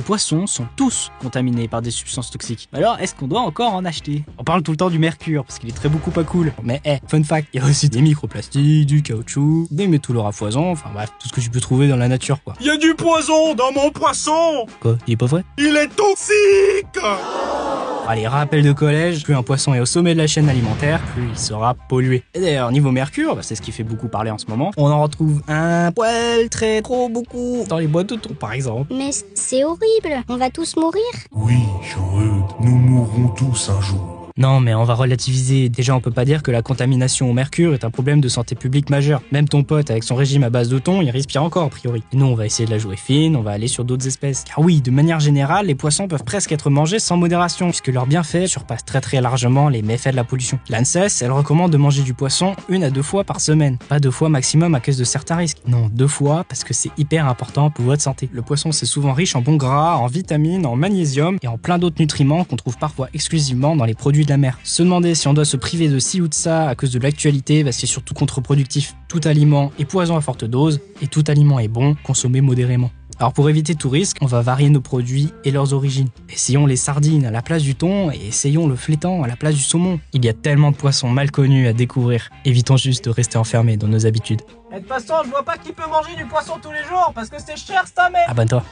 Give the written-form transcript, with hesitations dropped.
Les poissons sont tous contaminés par des substances toxiques. Alors, est-ce qu'on doit encore en acheter? On parle tout le temps du mercure, parce qu'il est très beaucoup pas cool. Mais fun fact, il y a aussi des microplastiques, du caoutchouc, des métaux lourds à foison, enfin bref, tout ce que tu peux trouver dans la nature, quoi. Il y a du poison dans mon poisson! Quoi? Il est pas vrai? Il est toxique! Allez, rappel de collège, plus un poisson est au sommet de la chaîne alimentaire, plus il sera pollué. Et d'ailleurs, niveau mercure, c'est ce qui fait beaucoup parler en ce moment, on en retrouve un poil trop beaucoup dans les boîtes de thon, par exemple. Mais c'est horrible, on va tous mourir. Oui, Jean-Eudes, nous mourrons tous un jour. Non, mais on va relativiser. Déjà, on peut pas dire que la contamination au mercure est un problème de santé publique majeur. Même ton pote, avec son régime à base de thon, il respire encore, a priori. Et nous, on va essayer de la jouer fine, on va aller sur d'autres espèces. Car oui, de manière générale, les poissons peuvent presque être mangés sans modération, puisque leurs bienfaits surpassent très largement les méfaits de la pollution. L'ANSES, elle recommande de manger du poisson 1 à 2 fois par semaine. Pas 2 fois maximum à cause de certains risques. Non, 2 fois, parce que c'est hyper important pour votre santé. Le poisson, c'est souvent riche en bons gras, en vitamines, en magnésium, et en plein d'autres nutriments qu'on trouve parfois exclusivement dans les produits de la mer. Se demander si on doit se priver de ci ou de ça à cause de l'actualité, c'est surtout contre-productif. Tout aliment est poison à forte dose, et tout aliment est bon, consommé modérément. Alors pour éviter tout risque, on va varier nos produits et leurs origines. Essayons les sardines à la place du thon et essayons le flétan à la place du saumon. Il y a tellement de poissons mal connus à découvrir. Évitons juste de rester enfermés dans nos habitudes. Et de toute façon, je vois pas qui peut manger du poisson tous les jours parce que c'est cher, ça, mec. Abonne-toi.